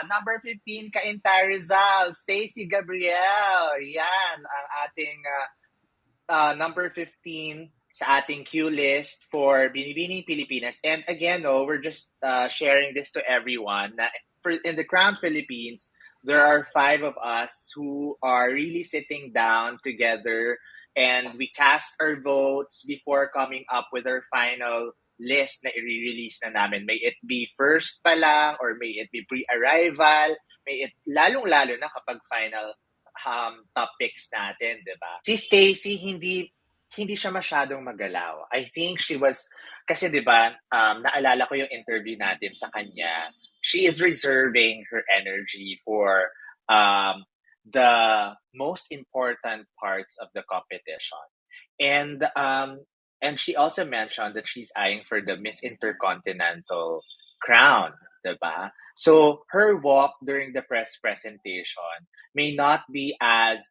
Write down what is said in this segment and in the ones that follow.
Number 15, Cainta Rizal, Stacy Gabriel. Yan, ang ating number 15 sa ating QList for Binibining Pilipinas. And again, no, we're just sharing this to everyone. In the Qrown Philippines, there are 5 of us who are really sitting down together and we cast our votes before coming up with our final list na i-release na namin. May it be first pa lang or may it be pre-arrival, may it lalong-lalo na kapag final top picks natin, di ba? Si Stacy, hindi siya masyadong magalaw. I think she was, kasi di ba, naalala ko yung interview natin sa kanya, she is reserving her energy for the most important parts of the competition. And she also mentioned that she's eyeing for the Miss Intercontinental crown, diba? So her walk during the press presentation may not be as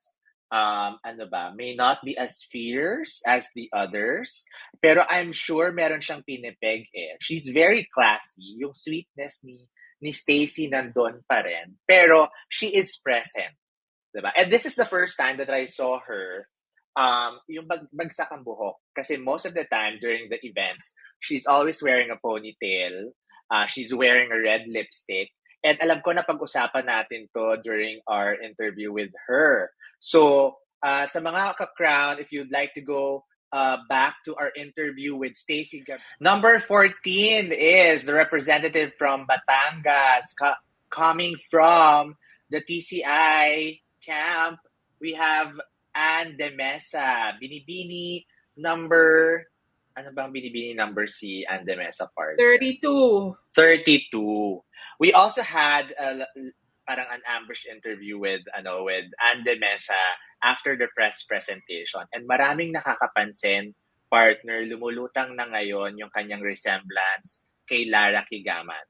may not be as fierce as the others, pero I'm sure meron siyang pinipeg eh. She's very classy. Yung sweetness ni Stacy nandun pa rin, pero she is present, diba? And this is the first time that I saw her yung bagsak ang buhok. Kasi most of the time during the events, she's always wearing a ponytail. She's wearing a red lipstick. And alam ko na pag-usapan natin to during our interview with her. So, sa mga ka-Qrown, if you'd like to go back to our interview with Stacy. Number 14 is the representative from Batangas, coming from the TCI camp. We have Ann de Mesa, Binibini number, ano bang Binibini number si Ann de Mesa part? 32. We also had parang an ambush interview with Ann de Mesa after the press presentation. And maraming nakakapansin, partner, lumulutang na ngayon yung kanyang resemblance kay Lara Kigaman.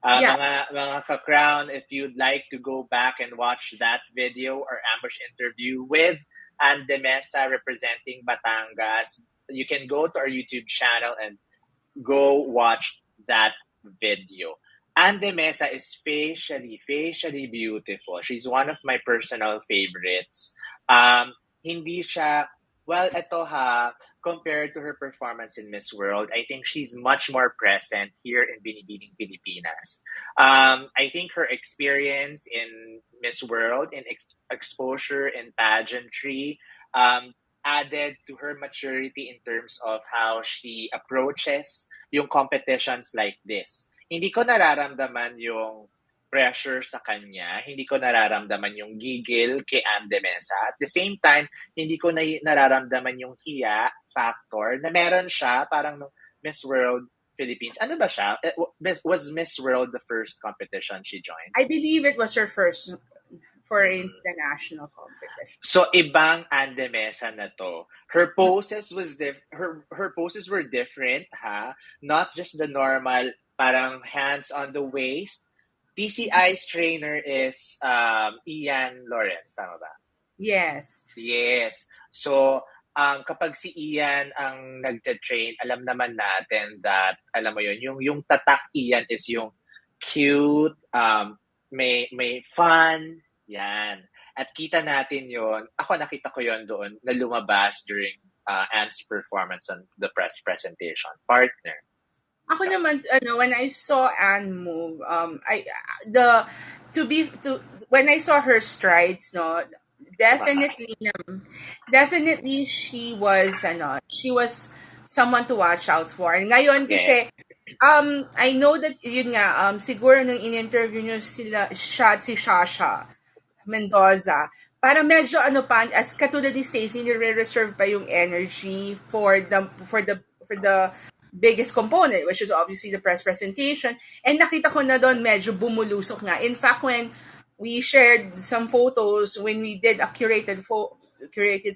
Mga ka-Qrown, if you'd like to go back and watch that video or ambush interview with Ann de Mesa representing Batangas, you can go to our YouTube channel and go watch that video. Ann de Mesa is facially beautiful. She's one of my personal favorites. Hindi siya, well, ito compared to her performance in Miss World, I think she's much more present here in Binibining Pilipinas. I think her experience in Miss World, in exposure in pageantry, added to her maturity in terms of how she approaches yung competitions like this. Hindi ko nararamdaman yung pressure sa kanya. Hindi ko nararamdaman yung gigil kay Ann de Mesa. At the same time, hindi ko nararamdaman yung hiya factor na meron siya parang no Miss World Philippines. Ano ba siya? Was Miss World the first competition she joined? I believe it was her first for international competition. So ibang Ann de Mesa na to. Her poses her poses were different, not just the normal parang hands on the waist. TCI's trainer is Ian Lawrence, tama ba? Yes. So, kapag si Ian ang nagte-train, alam naman natin that, alam mo yun, yung tatak Ian is yung cute, may fun, yan. At kita natin yun, nakita ko yun doon, na lumabas during Ann's performance on the press presentation. Partner. Ako naman, when I saw Ann move, when I saw her strides, no, definitely she was someone to watch out for. Ngayon kasi, I know that yun nga, siguro nung in-interview nyo si Shasha Mendoza, para medyo as katulad ni Stacey, nire-reserve pa yung energy for the biggest component, which is obviously the press presentation. And nakita ko na doon medyo bumulusok nga. In fact, when we shared some photos, when we did a curated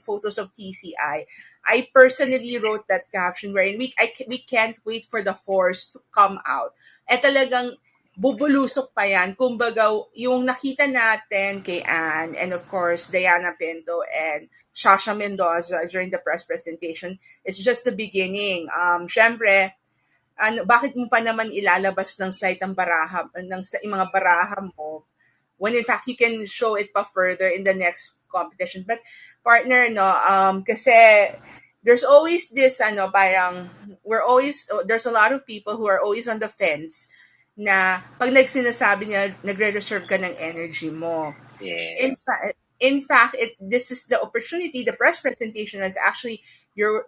photos of TCI, I personally wrote that caption wherein we can't wait for the force to come out. Talagang bubulusok pa yan. Kumbaga, yung nakita natin kay Ann and of course Diana Pinto and Shasha Mendoza during the press presentation is just the beginning. Syempre, bakit mo pa naman ilalabas ng slide ang baraha, yung mga baraha mo, when in fact you can show it pa further in the next competition. But partner, no, kasi there's always this, parang, there's a lot of people who are always on the fence na pag nagsinasabi niya, nagre-reserve ka ng energy mo. Yes. In fact, this is the opportunity. The press presentation is actually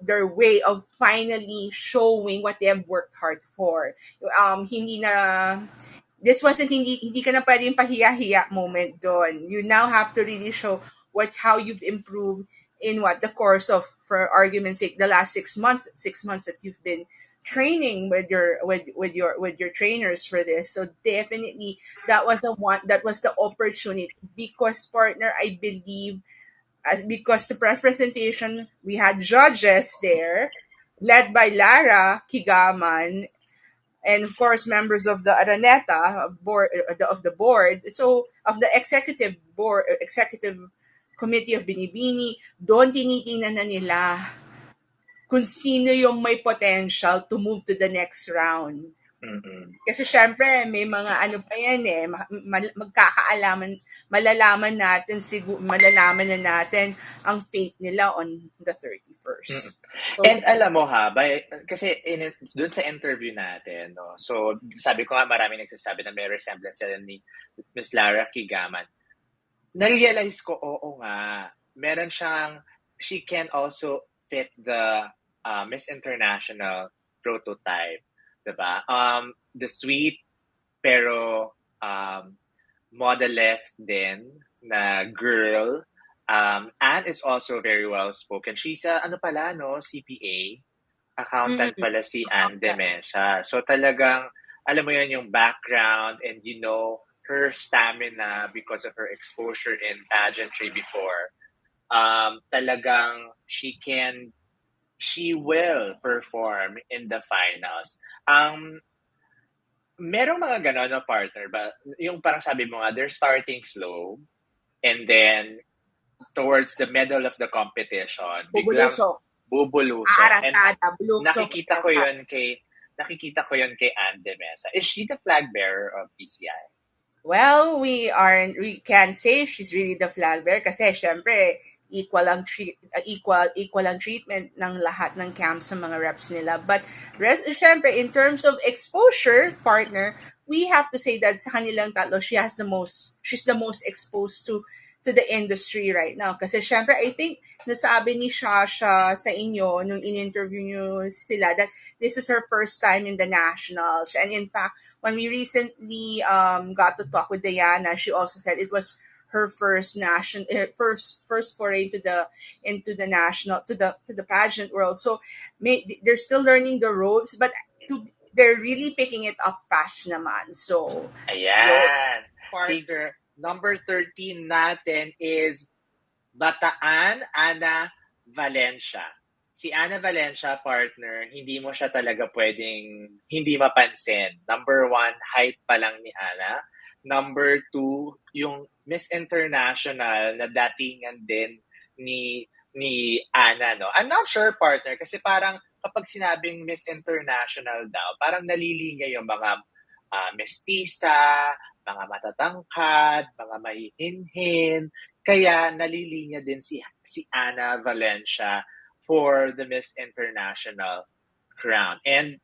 their way of finally showing what they have worked hard for. Hindi na this wasn't hindi ka na pwedeng pahiya-hiya moment doon. You now have to really show how you've improved in the course of, for argument's sake, the last 6 months that you've been training with your trainers for this. So definitely that was the opportunity, because partner, I believe, because the press presentation, we had judges there led by Lara Kigaman, and of course members of the Araneta board, of the board, so of the executive committee of Binibining. Doon tinitingnan na nila kung sino yung may potential to move to the next round. Mm-mm. Kasi syempre, may mga pa yan magkakaalaman, malalaman na natin ang fate nila on the 31st. So, and alam mo kasi dun sa interview natin, no, so sabi ko nga, maraming nagsasabi na may resemblance sila ni Miss Lara Kigaman. Na-realize ko, oo nga, meron siyang, she can also fit the Miss International prototype, diba? The sweet pero model-esque din na girl. Anne is also very well spoken. She's CPA, accountant pala si Anne de Mesa. So talagang, alam mo yun, yung background and her stamina because of her exposure in pageantry before. Talagang she will perform in the finals. Merong mga ganon na partner ba? Yung parang sabi mo nga, they're starting slow and then towards the middle of the competition, biglang bubulusok. And nakikita ko yun kay Anne de Mesa. Is she the flag bearer of TCI? Well, we can say she's really the flag bearer kasi syempre equal ang treatment ng lahat ng camps sa mga reps nila. But syempre, in terms of exposure, partner, we have to say that sa kanilang tatlo, she's the most exposed to the industry right now. Kasi syempre, I think nasabi ni Shasha sa inyo nung in-interview nyo sila that this is her first time in the nationals. And in fact, when we recently got to talk with Diana, she also said it was her first foray into the national, to the pageant world. So they're still learning the ropes, but they're really picking it up fast naman. So ayan. Number 13 natin is Bataan Ana Valencia. Si Ana Valencia, partner, hindi mo siya talaga pwedeng hindi mapansin. Number 1, height pa lang ni Ana. Number 2, yung Miss International na datingan din ni Ana, no? I'm not sure, partner, kasi parang kapag sinabing Miss International daw, parang nalilinya yung mga mestiza, mga matatangkad, mga maihinhin. Kaya nalilinya din si Ana Valencia for the Miss International crown. And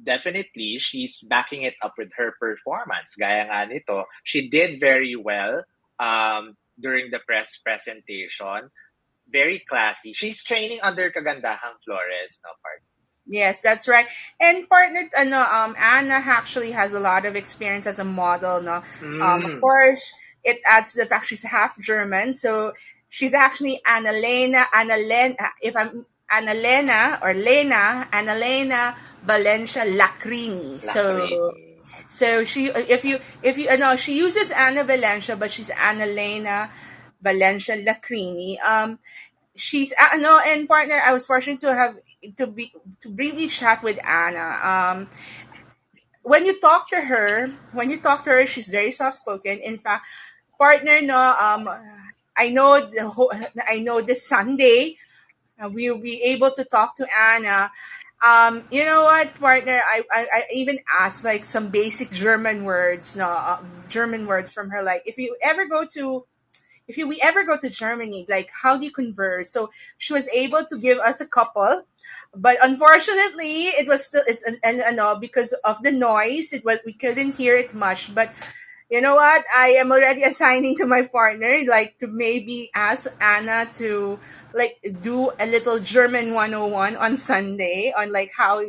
definitely she's backing it up with her performance. Gaya nga nito, she did very well during the press presentation. Very classy. She's training under Kagandahang Flores, no, partner? Yes, that's right. And partner, Anna actually has a lot of experience as a model, no? Of course, it adds to the fact she's half German, so she's actually Annalena Valencia Lacrini. So she, if you she uses Anna Valencia, but she's Annalena Valencia Lacrini. She's and partner, I was fortunate to briefly chat with Anna. When you talk to her, she's very soft spoken. In fact, partner, I know this Sunday we'll be able to talk to Anna. You know what, partner? I even asked like some basic German words, no, German words from her. Like, we ever go to Germany, like how do you converse? So she was able to give us a couple, but unfortunately, it was still and no, because of the noise, it was we couldn't hear it much. But you know what? I am already assigning to my partner, like to maybe ask Anna to like do a little German 101 on Sunday on like how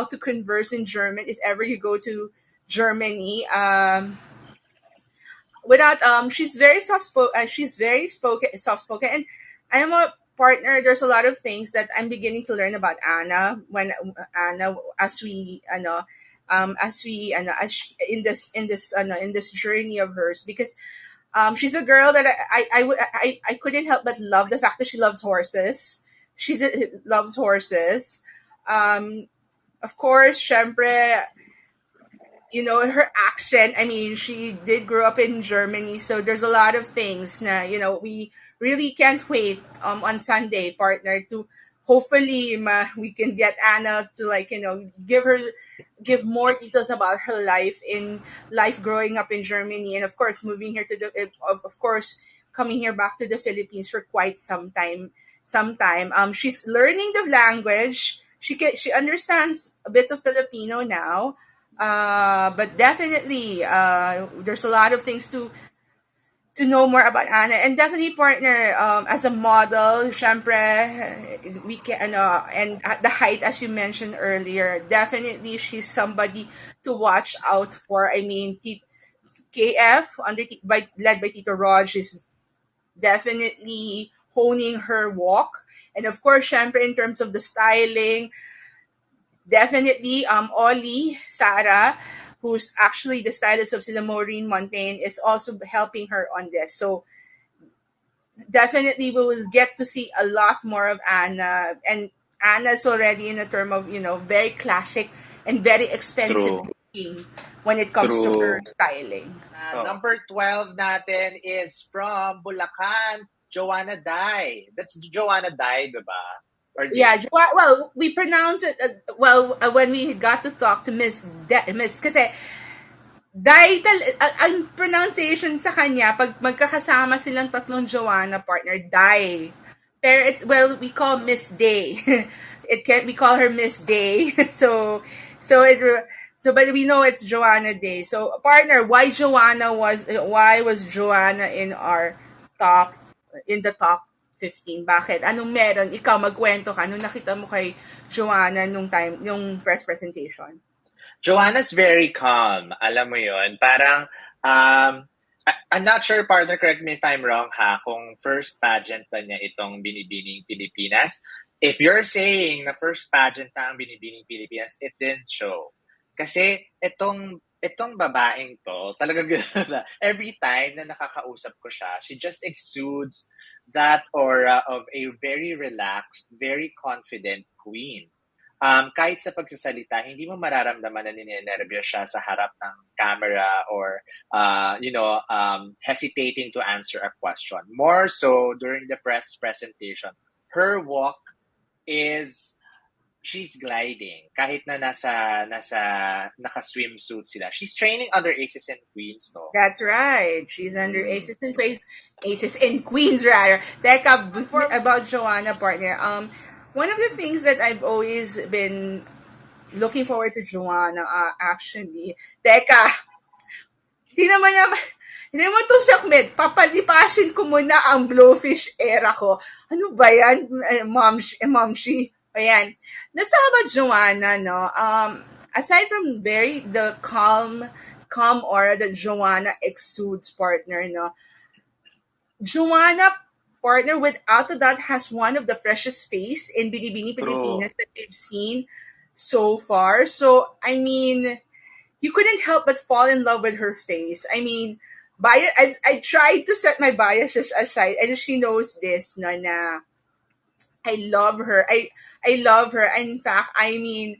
to converse in German if ever you go to Germany. Without she's very soft spoken, and I am a partner. There's a lot of things that I'm beginning to learn about Anna when Anna as she, in this journey of hers, because she's a girl that I couldn't help but love the fact that she loves horses. Loves horses. Um, of course, syempre, her accent. I mean, she did grow up in Germany, so there's a lot of things na, we really can't wait on Sunday, partner, to hopefully we can get Anna to like, give more details about her life growing up in Germany, and of course moving here to of course coming here back to the Philippines for quite some time. She's learning the language. She understands a bit of Filipino now, but definitely, there's a lot of things to know more about Anna, and definitely, partner, as a model, syempre, we can, and at the height, as you mentioned earlier, definitely she's somebody to watch out for. I mean, KF, led by Tito Raj, is definitely honing her walk. And of course, syempre, in terms of the styling, definitely, Ollie, Sarah, who's actually the stylist of Sila Maureen Montaigne, is also helping her on this. So definitely we will get to see a lot more of Anna. And Anna's already in a term of, very classic and very expensive True. looking when it comes to her True. styling. Oh. Number 12 natin is from Bulacan, Joanna Dai. That's Joanna Dai, diba? Or Yeah, Day? well, we pronounce it, when we got to talk to Miss, kasi ang pronunciation sa kanya, pag magkakasama silang tatlong Joanna, partner, Dai. Pero we call Miss Day. We call her Miss Day. So it, but we know it's Joanna Day. So, partner, why was Joanna in the top 15? Bakit? Anong meron? Ikaw, magkwento ka. Anong nakita mo kay Joanna nung press presentation? Joanna's very calm. Alam mo yon. Parang, I'm not sure, partner, correct me if I'm wrong ha, kung first pageant ba niya itong Binibining Pilipinas. If you're saying na first pageant na ang Binibining Pilipinas, it didn't show. Kasi itong babaeng to, talaga gano'n na. Every time na nakakausap ko siya, she just exudes that aura of a very relaxed, very confident queen. Kahit sa pagsasalita, hindi mo mararamdaman na ninenervyos siya sa harap ng camera or, hesitating to answer a question. More so during the press presentation, her walk is she's gliding kahit na naka-swimsuit sila. She's training under Aces and Queens, no? That's right. She's under Aces and Queens rather. Teka, before about Joanna, partner, one of the things that I've always been looking forward to Joanna, actually. Teka, di naman naman, hindi mo to sakmet. Papalipasin ko muna ang blowfish era ko. Ano ba yan? Momshi. Ayan. Nasa about Joanna, no? Aside from the calm aura that Joanna exudes, partner, no? Joanna, partner, without a doubt, has one of the freshest face in Binibining True. Pilipinas that we've seen so far. So, I mean, you couldn't help but fall in love with her face. I mean, I tried to set my biases aside, and she knows this, na I love her. I love her. In fact, I mean,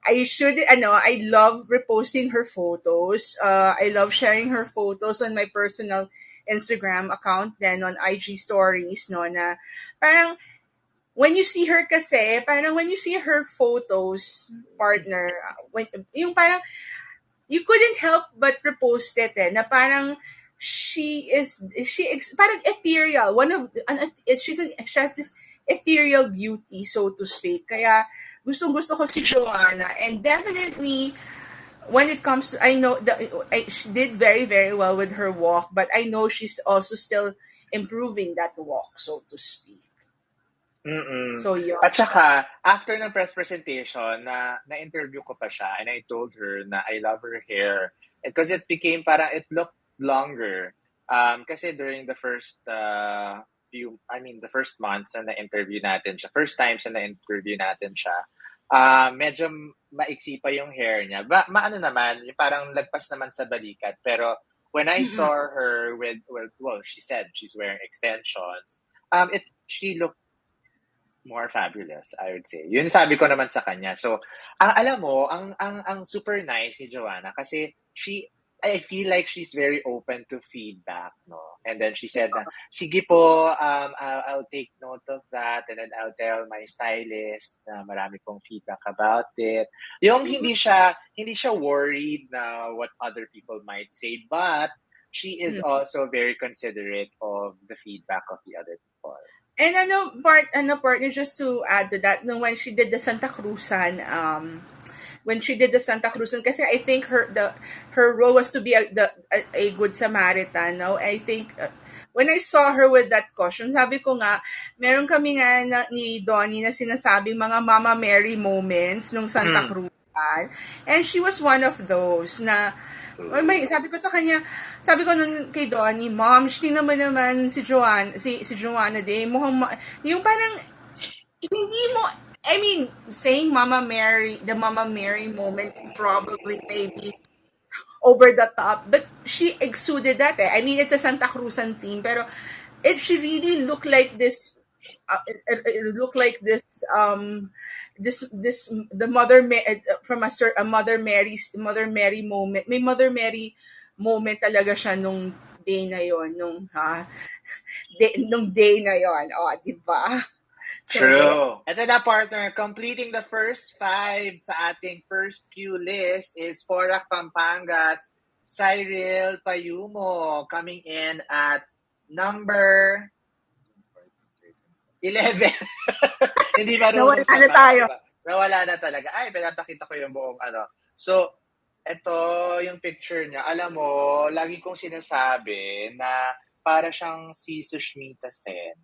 I love reposting her photos. I love sharing her photos on my personal Instagram account, then on IG stories, no, na parang when you see her kasi, parang when you see her photos, partner, when, yung parang, you couldn't help but repost it na parang, parang ethereal. She has this ethereal beauty, so to speak. Kaya, gusto ko si Joanna. And definitely, when it comes to, I know that she did very, very well with her walk, but I know she's also still improving that walk, so to speak. Mm-mm. So, yeah. At saka, after ng press presentation, na-interview ko pa siya and I told her na I love her hair. Because it became parang, it looked longer. Kasi during the first the first months na na-interview natin siya, first times na na-interview natin siya, medyo maiksi pa yung hair niya. Maano naman, yung parang lagpas naman sa balikat. Pero when I Mm-mm. saw her well, she said she's wearing extensions. She looked more fabulous, I would say. Yun sabi ko naman sa kanya. So, alam mo, ang super nice ni Joanna kasi I feel like she's very open to feedback, no? And then she said na, sige po, I'll take note of that and then I'll tell my stylist na marami pong feedback about it. Yung hindi siya worried na what other people might say, but she is also very considerate of the feedback of the other people. And partner, just to add to that, no, when she did the Santa Cruzan, kasi I think her role was to be a good Samaritan, no? I think when I saw her with that costume, sabi ko nga, meron kami nga ni Donnie na sinasabing mga Mama Mary moments nung Santa Cruzan. And she was one of those na, sabi ko nun kay Donnie, Mom, tingnan mo naman si Joanna Day, yung parang, hindi mo, I mean, saying the Mama Mary moment, probably, maybe, over the top, but she exuded that I mean, it's a Santa Cruzan theme, pero she really looked like this, it looked like this the from a Mother Mary moment. May Mother Mary moment talaga siya nung day na yon, nung day na yon. Oh, di ba? So there. True. Ito na, partner. Completing the first 5 sa ating first QList is Porac, Pampangas, Cyril Payumo coming in at number 11. Hindi marunong sa Nawala na math, tayo. diba? Nawala na talaga. Ay, pinapakita ko yung buong ano. So, ito yung picture niya. Alam mo, lagi kong sinasabi na para siyang si Sushmita Sen.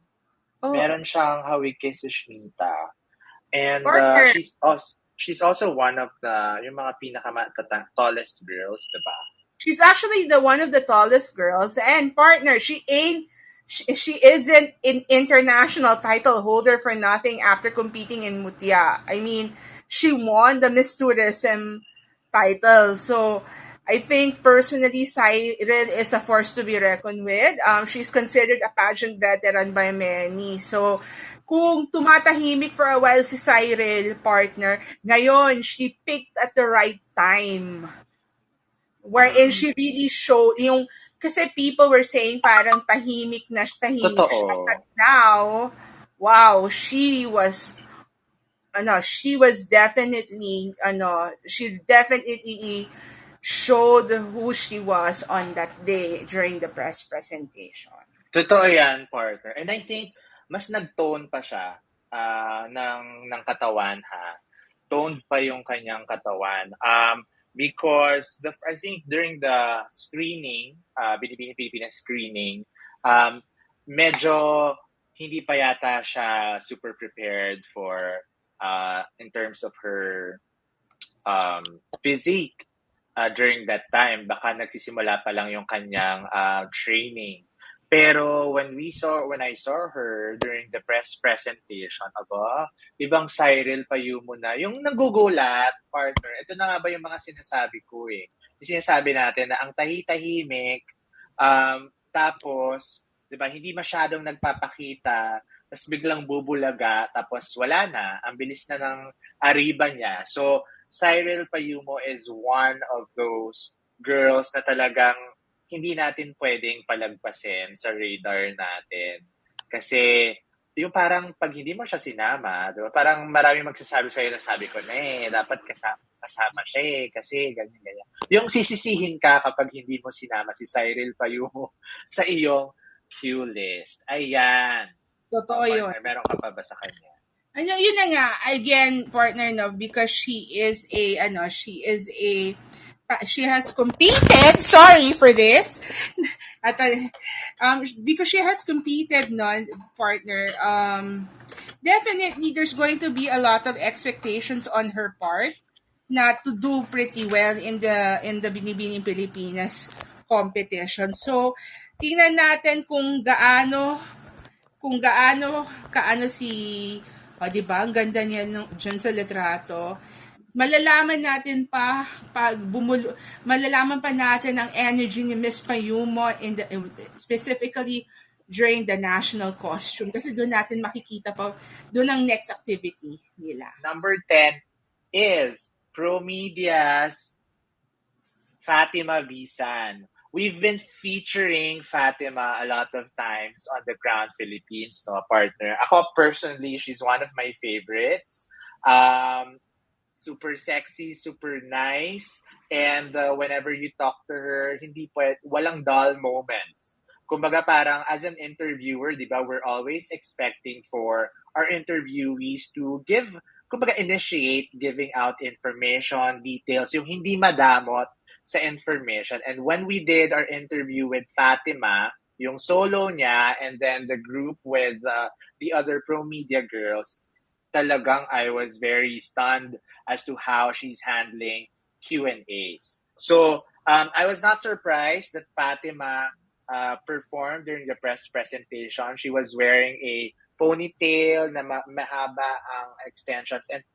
Oh, Meron siyang hawig kay Sushmita. And partner. she's also one of the yung mga tallest girls, diba? She's actually the one of the tallest girls, and partner, she isn't an international title holder for nothing after competing in Mutia. I mean, she won the Miss Tourism title. So I think personally, Cyril is a force to be reckoned with. She's considered a pageant veteran by many. So kung tumatahimik for a while si Cyril, partner, ngayon, she picked at the right time wherein she really showed yung, kasi people were saying parang tahimik siya, but Totoo. now, wow, she was definitely, she definitely showed who she was on that day during the press presentation. Totoo yan, partner. And I think, mas nag-tone pa siya ng katawan, ha? Toned pa yung kanyang katawan. Because I think during the screening, Binibining Pilipinas screening, medyo hindi pa yata siya super prepared for in terms of her physique during that time. Baka nagsisimula pa lang yung kanyang training. Pero when I saw her during the press presentation, ibang Cyril Payumo na. Yung nagugulat, partner, ito na nga ba yung mga sinasabi ko eh. Yung sinasabi natin na ang tahi-tahimik, tapos, di ba, hindi masyadong nagpapakita, tapos biglang bubulaga, tapos wala na, ang bilis na ng ariba niya. So, Cyril Payumo is one of those girls na talagang hindi natin pwedeng palagpasin sa radar natin. Kasi yung parang pag hindi mo siya sinama, di ba? Parang marami magsasabi sa'yo na sabi ko na dapat kasama siya kasi ganyan, ganyan. Yung sisisihin ka kapag hindi mo sinama si Cyril Payumo sa iyong QList. Ayan. Totoo yun. Partner, meron ka pa ba sa kanya? Ano, yun na nga, again, partner, no, because she has competed, sorry for this, at, because she has competed, no, partner, definitely there's going to be a lot of expectations on her part not to do pretty well in the Binibining Pilipinas competition. So, tingnan natin kung kaano si, o di ba, ang ganda niya dyan sa litrato. Malalaman natin pa malalaman pa natin ang energy ni Miss Payumo specifically during the national costume kasi doon natin makikita pa doon ang next activity nila. Number 10 is Promedia's Fatima Bisan. We've been featuring Fatima a lot of times on the Qrown Philippines, no, partner. Ako personally, she's one of my favorites. Super sexy, super nice, and whenever you talk to her, walang dull moments. Kumbaga parang as an interviewer, di ba, we're always expecting for our interviewees to kumbaga initiate giving out information, details, yung hindi madamot sa information. And when we did our interview with Fatima, yung solo niya, and then the group with the other pro media girls, talagang I was very stunned as to how she's handling Q&As. So I was not surprised that Fatima performed during the press presentation. She was wearing a ponytail na mahaba ang extensions, and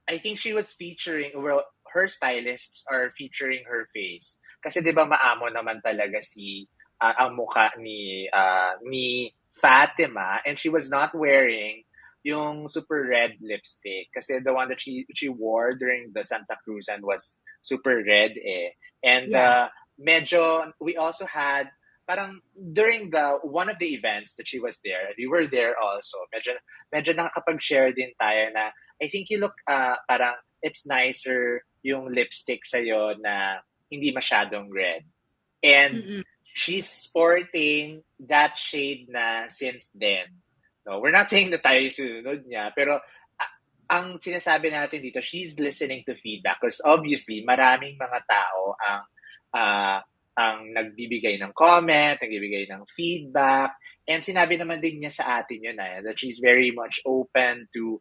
I think she was featuring, well, her stylists are featuring her face. Kasi 'di ba maamo naman talaga ang mukha ni Fatima, and she was not wearing yung super red lipstick kasi the one that she wore during the Santa Cruz and was super red and Yeah. medyo we also had parang during the one of the events that she was there, we were there also, medyo nakakapag-share din tayo na I think you look parang it's nicer yung lipstick sa'yo na hindi masyadong red. And Mm-mm. she's sporting that shade na since then. No, we're not saying na tayo sunod niya, pero ang sinasabi natin dito, she's listening to feedback because obviously maraming mga tao ang nagbibigay ng comment, nagbibigay ng feedback, and sinabi naman din niya sa atin yun that she's very much open to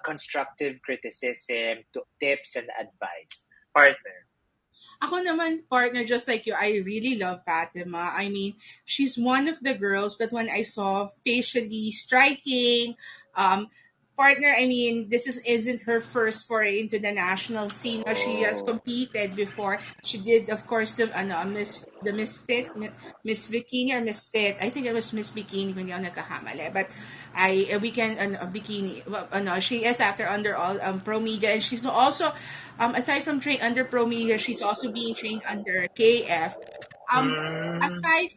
constructive criticism, to tips and advice. Partner. Ako naman, partner, just like you, I really love Fatima. I mean, she's one of the girls that when I saw facially striking, partner, I mean, isn't her first foray into the national scene. She has competed before. She did, of course, the Miss Bikini or Miss Fit. I think it was Miss Bikini kung hindi ako nagkakamali. But bikini. She is after under all pro media, and she's also aside from trained under pro media, she's also being trained under KF. Um, aside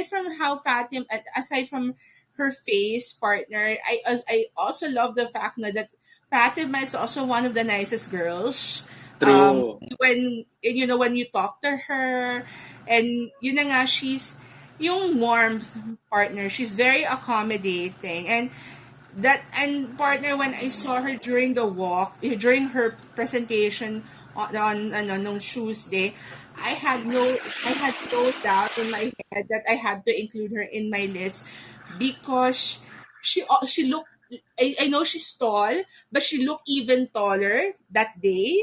from how Fatim, aside from her face partner, I also love the fact that Fatima is also one of the nicest girls. True. When you talk to her, and yun na nga, she's yung warmth partner. She's very accommodating, and partner, when I saw her during the walk, during her presentation on Tuesday, I had no doubt in my head that I had to include her in my list because she looked. I know she's tall, but she looked even taller that day,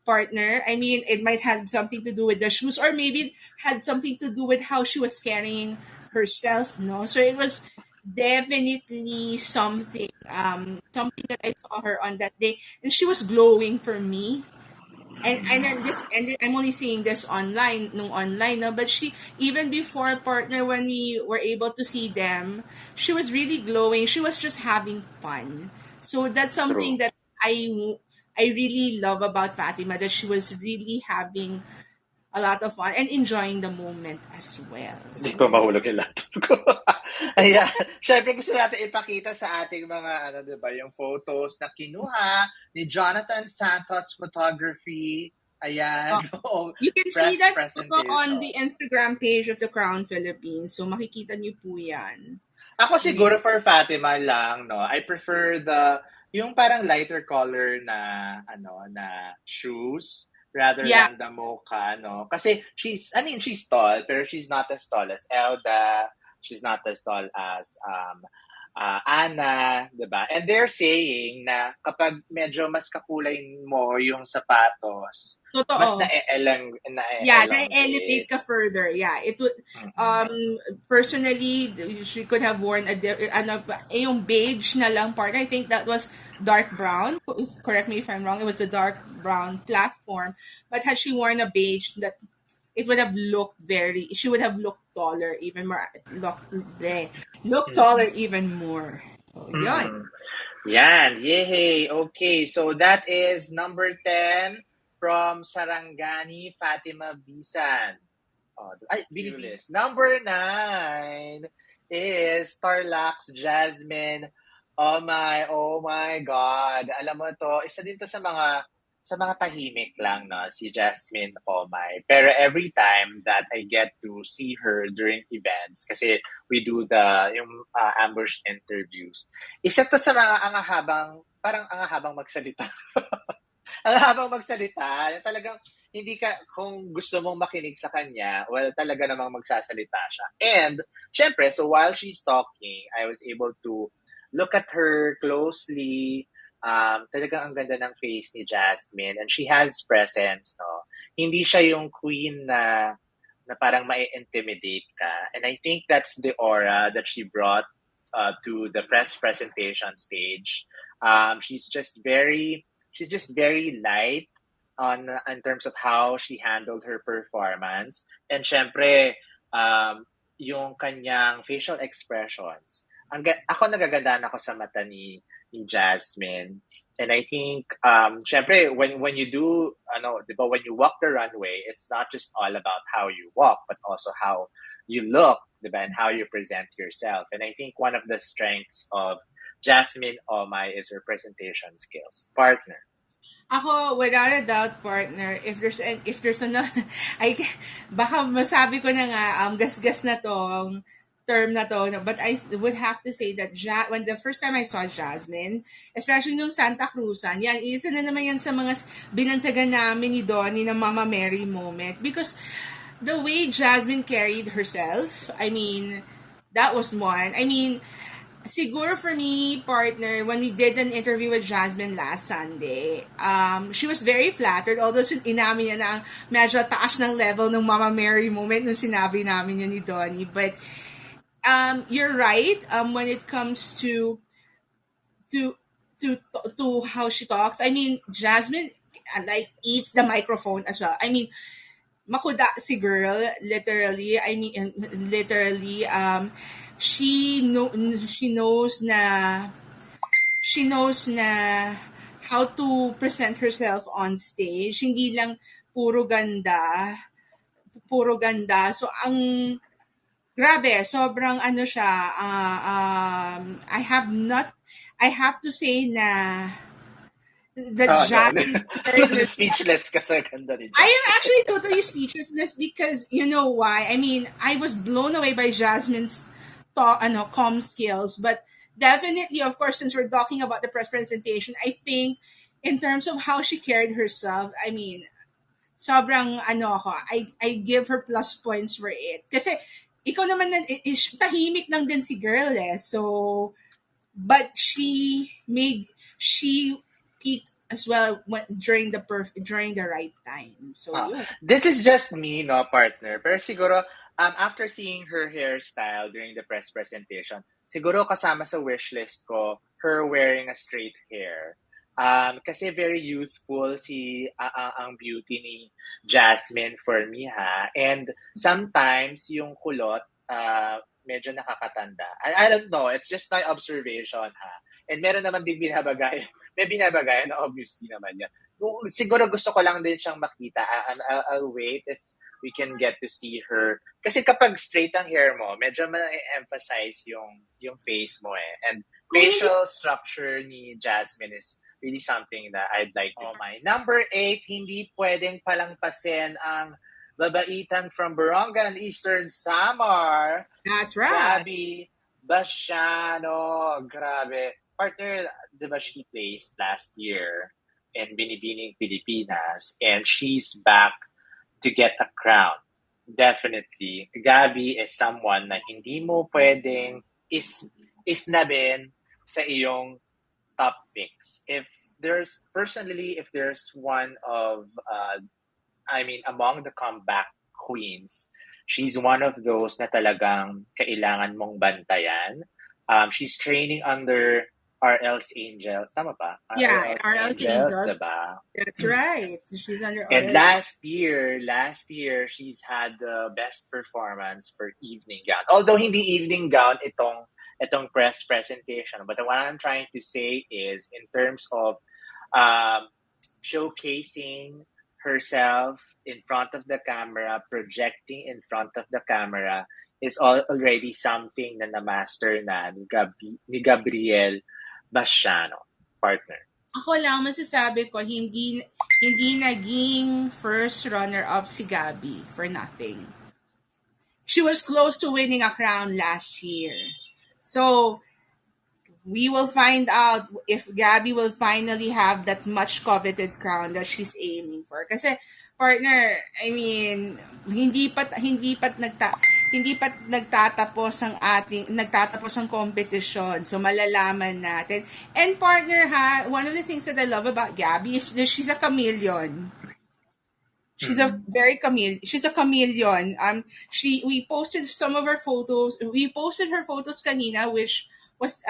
partner. I mean, it might have something to do with the shoes, or maybe it had something to do with how she was carrying herself. No, so it was definitely something that I saw her on that day, and she was glowing for me. And then I'm only seeing this online, no online, no. But she, even before partner, when we were able to see them, she was really glowing. She was just having fun. So that's something True. that I I really love about Fatima, that she was really having a lot of fun and enjoying the moment as well. Hindi So pa yun. mahulog yung laptop ko. Ayan. Syempre gusto natin ipakita sa ating mga, di ba, yung photos na kinuha ni Jonathan Santos Photography. Ayan. You can see Press that photo on presentation. the Instagram page of the Qrown Philippines. So makikita niyo po yan. Ako siguro for Fatima lang, no. I prefer yung parang lighter color na, na shoes rather Yeah, than the mocha, no. Kasi she's tall, pero she's not as tall as Elda. She's not as tall as Anna, 'di ba? And they're saying na kapag medyo mas kakulay mo yung sapatos, mas totoo. Yeah, na-elevate na-elongate. ka further. Yeah, it would Mm-mm. personally she could have worn yung beige na lang part. I think that was dark brown. Correct me if I'm wrong. It was a dark brown platform. But had she worn a beige, that it would have looked she would have looked taller even more. Look taller Mm-mm. even more. So, yun. Mm-mm. Yan, yay! Okay, so that is number 10 from Sarangani, Fatima Bisan. Oh, ay, Binibining. Number 9 is Starlax Jasmine. Oh my God. Alam mo to, isa din to sa mga tahimik lang, no, si Jasmine Oh my. Pero every time that I get to see her during events, kasi we do yung ambush interviews, isa to sa mga parang angahabang magsalita. Ang habang magsalita, yung talagang hindi ka, kung gusto mong makinig sa kanya, well, talaga namang magsasalita siya. And, syempre, so while she's talking, I was able to look at her closely. Talagang ang ganda ng face ni Jasmine. And she has presence, no? Hindi siya yung queen na parang mai-intimidate ka. And I think that's the aura that she brought to the press presentation stage. She's just very light on in terms of how she handled her performance. And syempre, yung kanyang facial expressions. Ako nagagandaan ako sa mata ni Jasmine. And I think, syempre, when you do, di ba, when you walk the runway, it's not just all about how you walk, but also how you look, di ba, and how you present yourself. And I think one of the strengths of Jasmine Omai is her presentation skills. Partner. Ako, without a doubt, partner, if there's I, baka masabi ko na nga, gasgas na to, term na to, no, but I would have to say that when the first time I saw Jasmine, especially nung Santa Cruzan, yan, isa na naman yan sa mga binansagan namin ni Donnie na Mama Mary moment. Because the way Jasmine carried herself, I mean, that was one. I mean, siguro for me, partner, when we did an interview with Jasmine last Sunday, she was very flattered. Although inamin niya na medyo taas ng level ng Mama Mary moment nung sinabi namin yun ni Donnie. But you're right when it comes to to how she talks. I mean, Jasmine like eats the microphone as well. I mean, makuda si girl, literally. I mean, literally. She knows na how to present herself on stage. Hindi lang puro ganda, So grabe, sobrang siya, I have to say na the Oh, no. Jasmine carried her. Speechless ka sa ganda ni I am Jasmine. actually totally speechless because you know why? I mean, I was blown away by Jasmine's com skills, but definitely, of course, since we're talking about the press presentation, I think in terms of how she carried herself, I mean, sobrang ako, I give her plus points for it. Kasi ikaw naman tahimik lang din si girl eh. So, but she peaked as well during the right time. So yun. This is just me, no, partner. Pero siguro, after seeing her hairstyle during the press presentation, siguro kasama sa wishlist ko, her wearing a straight hair. Kasi very youthful ang beauty ni Jasmine for me, ha. And sometimes yung kulot, medyo nakakatanda. I don't know, it's just my observation, ha. And meron naman din binabagay, may binabagay na obviously naman yan. Siguro gusto ko lang din siyang makita. I'll wait if we can get to see her. Kasi kapag straight ang hair mo, medyo ma-emphasize yung face mo eh. And facial structure ni Jasmine is really something that I'd like to. Oh my. Number 8, hindi pwedeng palangpasin ang babaitan from Borongan, Eastern Samar. That's right. Gabby Basiano. Grabe. Partner, di ba she placed last year in Binibining, Pilipinas, and she's back to get a crown. Definitely. Gabby is someone na hindi mo pwedeng isnabin sa iyong top picks. If there's one of among the comeback queens, she's one of those na talagang kailangan mong bantayan. She's training under RL's Angels. Tama ba? Yeah, RL's Angels, diba? That's right. She's under RL's. And last year, she's had the best performance for evening gown. Although hindi evening gown itong press presentation. But what I'm trying to say is in terms of showcasing herself in front of the camera, projecting in front of the camera, is already something na na-master na ni Gabriel Basiano, partner. Ako lang masasabi ko, hindi naging first runner-up si Gabby for nothing. She was close to winning a crown last year. So, we will find out if Gabby will finally have that much coveted crown that she's aiming for. Kasi, partner, I mean, hindi pat nagtatapos ang competition. So malalaman natin. And partner one of the things that I love about Gabby is that she's a chameleon. She's a chameleon. We posted some of her photos. We posted her photos kanina, which was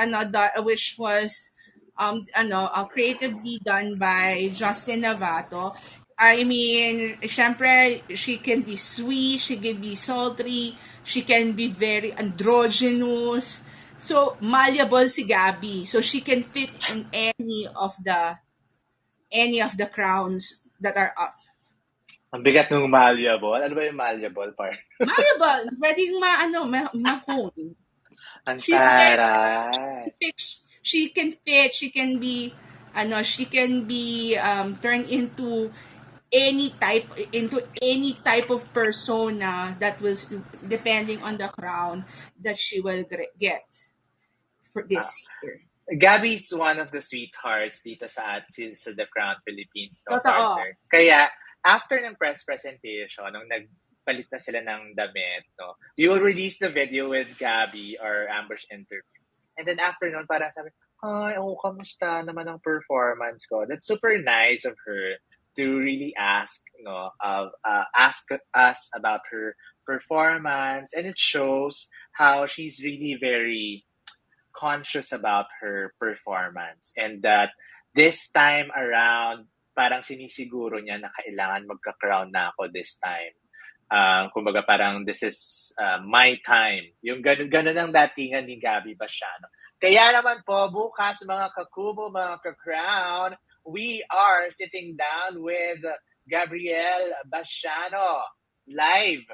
creatively done by Justin Navato. I mean, syempre, she can be sweet, she can be sultry, she can be very androgynous. So, malleable si Gabby. So, she can fit in any of the crowns that are up. Ang bigat ng malleable. Ano ba yung malleable part? Malleable. Pwedeng ma-hone. Ang taray. She can fit, she can be turned into any type of persona that will, depending on the crown that she will get for this year. Gabby's one of the sweethearts dito sa The Crown Philippines, no, partner. Kaya, after ng press presentation, nung nagpalit na sila ng damit, no, we will release the video with Gabby, our ambush interview. And then after nun, parang sabi, kamusta naman ang performance ko? That's super nice of her to really ask us about her performance, and it shows how she's really very conscious about her performance, and that this time around parang sinisiguro niya na kailangan magka-crown na ako this time. Kumbaga parang this is my time. Yung ganun ang datingan ni Gabby Basiano. Kaya naman po bukas mga kakubo, mga ka-crown, we are sitting down with Gabriel Basiano live.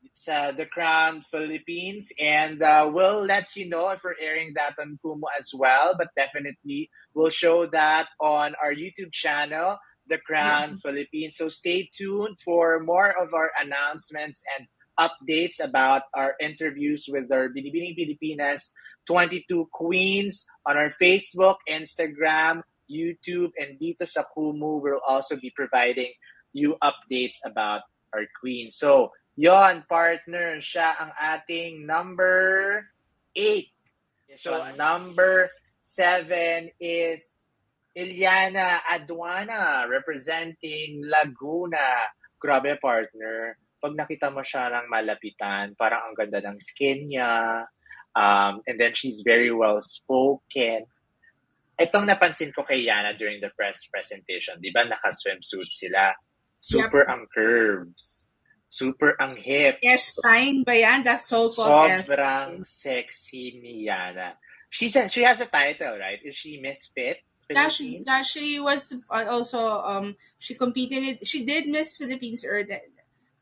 It's The Crown Philippines, and we'll let you know if we're airing that on Kumu as well, but definitely we'll show that on our YouTube channel, The Crown Philippines. So stay tuned for more of our announcements and updates about our interviews with our Binibining Pilipinas 22 Queens on our Facebook, Instagram, YouTube, and dito sa Kumu, we'll also be providing you updates about our queens. So, yon, partner, siya ang ating number 8. So, number 7 is Ileana Aduana, representing Laguna. Grabe, partner. Pag nakita mo siya ng malapitan, parang ang ganda ng skin niya. And then she's very well spoken. Itong napansin ko kay Yana during the press presentation, di ba naka-swimsuit sila? Super ang curves. Super ang hips. S-line ba yan? That's so-called S-line. Sobrang sexy ni Yana. She has a title, right? Is she Miss Fit? She was also she competed. She did Miss Philippines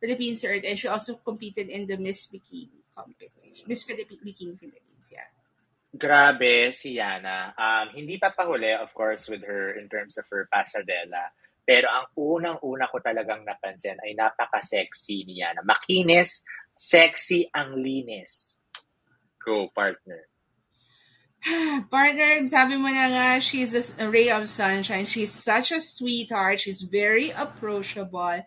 Philippines Earth, and she also competed in the Miss Bikini competition. Bikini Philippines, yeah. Grabe si Yana. Hindi pa pahuli, of course, with her in terms of her pasarela. Pero ang unang-una ko talagang napansin ay napaka-sexy ni Yana. Makinis, sexy ang linis. Go, partner. Partner, sabi mo na nga, she's a ray of sunshine. She's such a sweetheart. She's very approachable.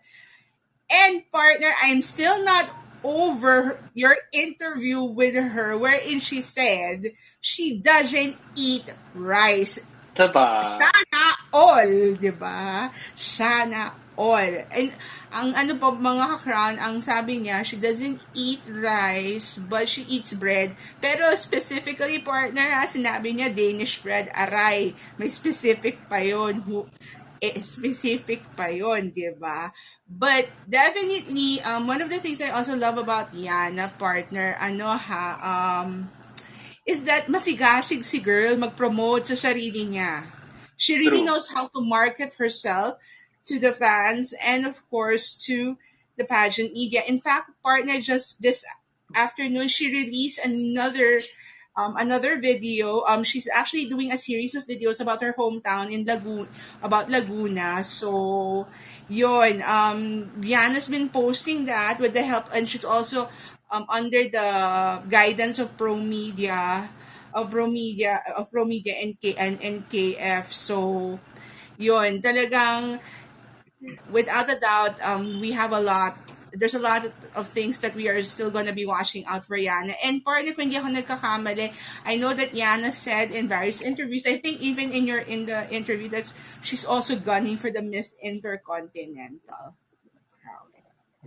And partner, I'm still not over your interview with her wherein she said she doesn't eat rice. Diba? Sana all, 'di ba? Sana all. And ang ano pa mga ka-Qrown, ang sabi niya, she doesn't eat rice but she eats bread. Pero specifically partner, sinabi niya Danish bread, aray. May specific pa 'yon. Specific pa 'yon, 'di ba? But definitely, one of the things I also love about Yana, partner, is that masigasig si girl mag-promote sa sarili niya. She really True. knows how to market herself to the fans and of course to the pageant media. In fact, partner, just this afternoon she released another video. She's actually doing a series of videos about her hometown in Laguna. So, yon. Viana's been posting that with the help, and she's also under the guidance of Pro Media and KF. So, yon. Talagang without a doubt, we have a lot. There's a lot of things that we are still going to be watching out for Yana. And partner, kung hindi ako nagkakamali, I know that Yana said in various interviews, I think even in the interview, that she's also gunning for the Miss Intercontinental crown.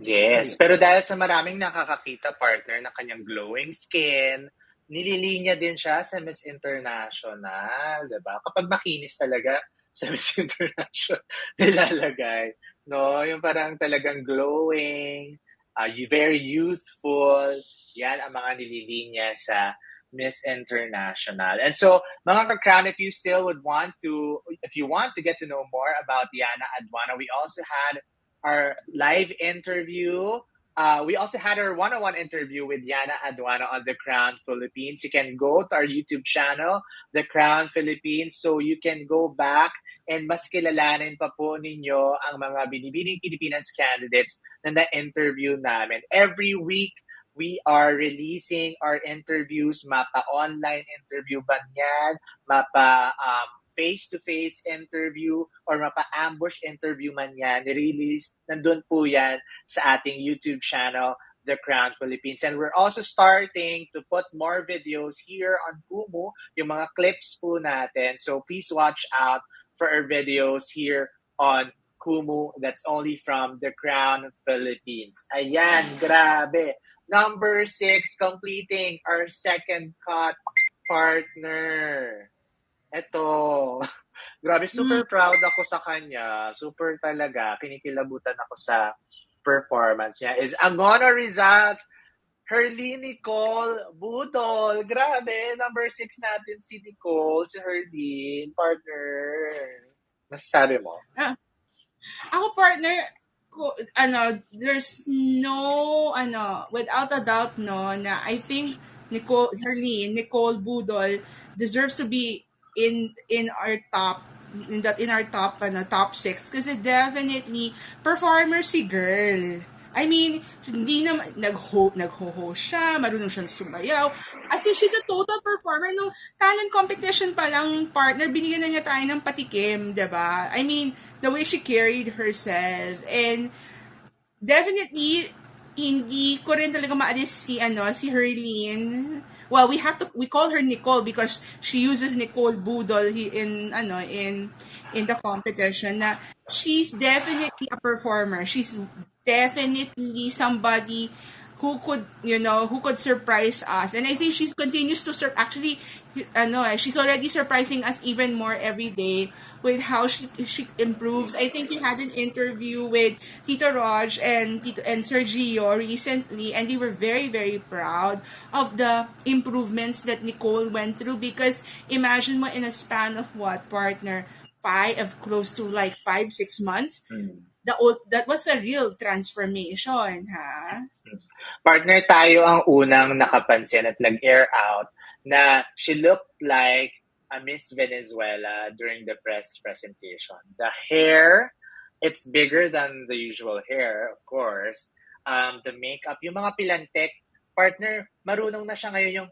So, Yes, pero dahil sa maraming nakakakita partner ng kanyang glowing skin, nililinya din siya sa Miss International, 'di ba? Kapag makinis talaga sa Miss International, nilalagay, no? Yung parang talagang glowing, very youthful, yan ang mga nililinya sa Miss International. And so, mga ka-Qrown, if you want to get to know more about Diana Adwana, we also had our live interview. We also had our one-on-one interview with Yana Aduana on the Qrown Philippines. You can go to our YouTube channel, the Qrown Philippines, so you can go back and mas kilalanin pa po ninyo ang mga Binibining Pilipinas candidates na na-interview namin. Every week, we are releasing our interviews, mapa online interview ba yan, mapa face-to-face interview or mapa-ambush interview man yan, release, nandun po yan sa ating YouTube channel, The Qrown Philippines. And we're also starting to put more videos here on Kumu, yung mga clips po natin. So please watch out for our videos here on Kumu. That's only from The Qrown Philippines. Ayan, grabe. Number 6, completing our second cut partner. Eto, grabe, super proud ako sa kanya. Super talaga, kinikilabutan ako sa performance niya. Is Angona Rizal, Herlene Nicole Budol. Grabe, number 6 natin si Nicole, si Herlene, partner. Masasabi mo? ako partner, there's no, without a doubt, no, na I think Nicole Budol deserves to be in our top 6 kasi definitely performer si girl. I mean, hindi naman nagho-ho siya, marunong siyang sumayaw. As in, she's a total performer. No talent competition pa lang, partner, binigyan na niya tayo ng patikim, 'di ba? I mean, the way she carried herself, and definitely hindi ko rin talaga maalis si Herlene. Well, we call her Nicole because she uses Nicole Budol in the competition. Na she's definitely a performer. She's definitely somebody who could surprise us. And I think she continues to actually she's already surprising us even more every day with how she improves. I think we had an interview with Tito Raj and Sergio recently, and they were very, very proud of the improvements that Nicole went through, because imagine mo in a span of what, partner, close to like 5-6 months, that was a real transformation, ha? Partner, tayo ang unang nakapansin at nag-air out na she looked like a Miss Venezuela during the press presentation. The hair, it's bigger than the usual hair, of course. The makeup, yung mga pilantek, partner, marunong na siya ngayon yung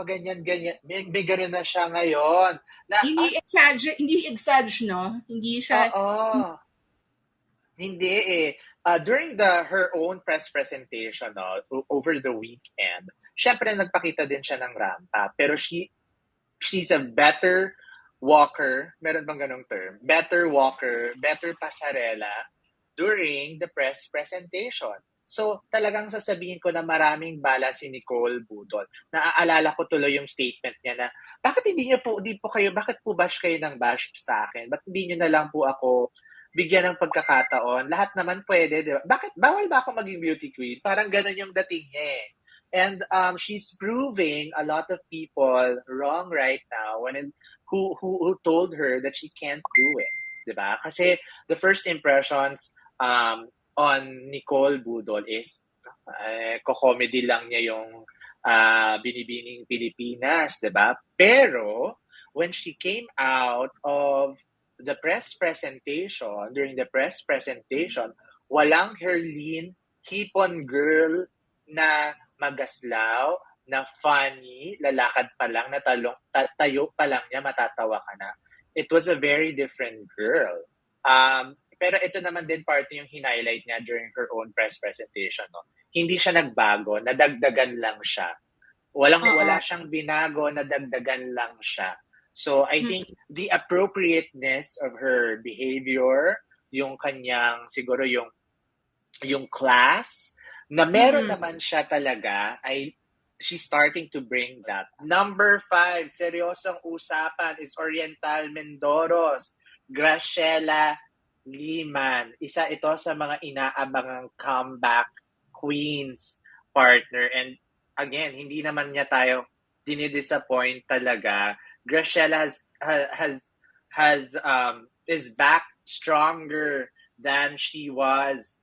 ganyan. May ganun na siya ngayon. Na, Hindi exaggerate, no? Hindi siya, oo. Hindi eh. During her own press presentation over the weekend, syempre nagpakita din siya ng rampa. Pero she's a better walker, meron bang ganong term? Better walker, better pasarela during the press presentation. So, talagang sasabihin ko na maraming bala si Nicole Budol. Naaalala ko tuloy yung statement niya na, bakit bakit po bash kayo ng bash sa akin? Ba't hindi niyo na lang po ako bigyan ng pagkakataon? Lahat naman pwede, di ba? Bawal ba ako maging beauty queen? Parang ganun yung dating niya eh. And she's proving a lot of people wrong right now who told her that she can't do it. Diba? Kasi the first impressions on Nicole Budol is ko-comedy lang niya yung Binibining Pilipinas, diba? Pero when she came out of the press presentation, during the press presentation, walang Herlene hipon girl na magaslaw, na funny, lalakad pa lang, tayo pa lang niya, matatawa ka na. It was a very different girl. Pero ito naman din party yung hinighlight niya during her own press presentation. No? Hindi siya nagbago, nadagdagan lang siya. Wala siyang binago, nadagdagan lang siya. So I think the appropriateness of her behavior, yung kanyang, siguro yung class, na meron naman siya talaga, she's starting to bring that. Number 5, seryosong usapan is Oriental Mendoros, Graciela Liman. Isa ito sa mga inaabangang comeback queens, partner. And again, hindi naman niya tayo dinidisappoint talaga. Graciela is back stronger than she was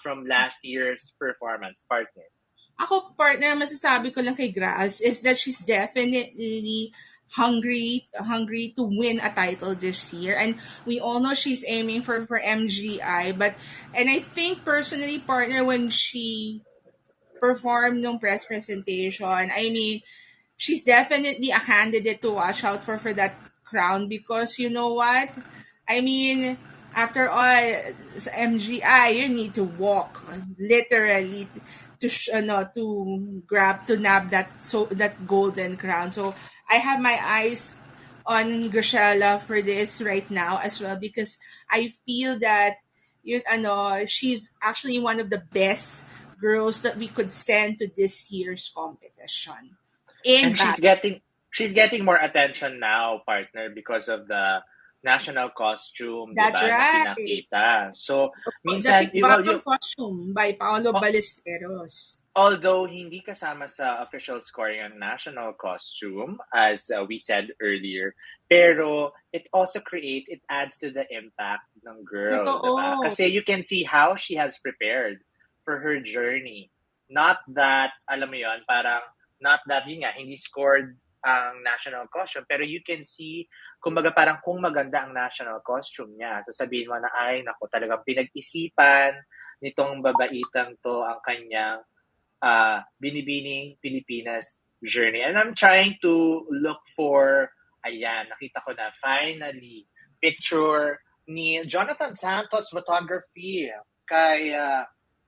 from last year's performance, partner. Ako, partner, masasabi ko lang kay Grace is that she's definitely hungry to win a title this year, and we all know she's aiming for MGI, and I think personally, partner, when she performed nung press presentation, I mean, she's definitely a candidate to watch out for that crown, because you know what? I mean, after all, sa MGI, you need to walk literally to nab that golden crown. So I have my eyes on Graciela for this right now as well, because I feel that she's actually one of the best girls that we could send to this year's competition. And she's getting more attention now, partner, because of the national costume, That's diba, right. na pinakita. So, The minsan, Tikbakan costume by Paolo Ballesteros. Although hindi kasama sa official scoring ang national costume, as we said earlier, pero it adds to the impact ng girl, diba? Kasi you can see how she has prepared for her journey. Not that, alam mo yun, yun nga, hindi scored ang national costume, pero you can see, kumbaga parang kung maganda ang national costume niya, sasabihin mo na, ay, naku, talagang pinag-isipan nitong babaitang to ang kanyang Binibining Pilipinas journey. And I'm trying to look for, ayan, nakita ko na, finally, picture ni Jonathan Santos Photography kay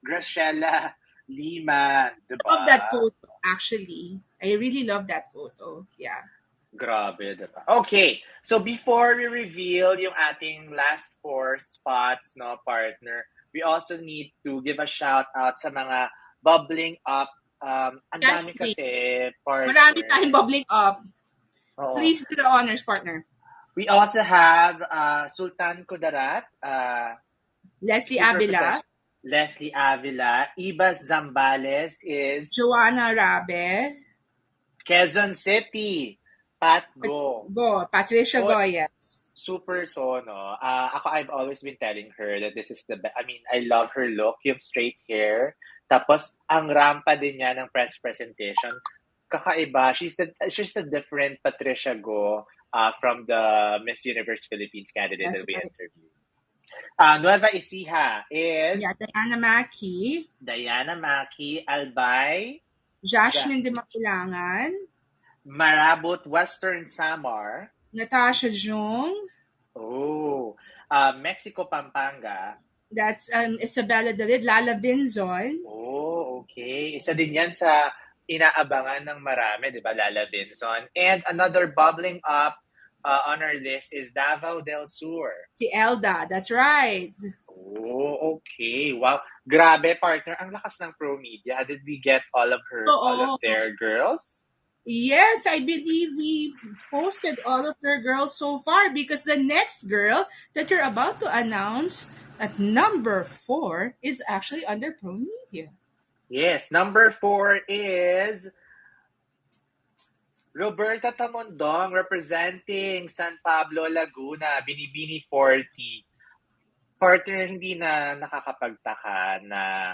Graciela Liman, diba? I love that photo, actually. I really love that photo. Yeah. Grabe, diba? Okay, so before we reveal yung ating last 4 spots, no, partner, we also need to give a shout out sa mga bubbling up. Ang dami kasi, partner. Marami tayong bubbling up. Oo. Please do the honors, partner. We also have Sultan Kudarat, Leslie Avila, Ibas Zambales is Joanna Rabe, Quezon City, Pat, go. Go, Patricia Oh, Go, yes. super to, no? Ako, I've always been telling her that this is the best. I mean, I love her look, yung straight hair. Tapos, ang rampa din niya ng press presentation. Kakaiba. She's a different Patricia Go from the Miss Universe Philippines candidate That's that we right. interviewed. Nueva Ecija Yeah, is Diana Maki, Diana Maki Albay, Ja- Jasmine de Mapulangan, Marabut Western Samar, Natasha Jung, oh, Mexico Pampanga. that's Isabella David, Lala Vinzon. Oh, okay. Isa din yan sa inaabangan ng marami, di ba, Lala Benson? And another bubbling up on our list is Davao del Sur. Si Elda, that's right. Oh, okay. Wow. Grabe, partner. Ang lakas ng Pro Media. Did we get all of Oo. their girls? Yes, I believe we posted all of their girls so far because the next girl that you're about to announce at number 4 is actually under Pro Media. Yes. Number 4 is Roberta Tamondong representing San Pablo, Laguna, Binibini 40. Partner, hindi na nakakapagtaka na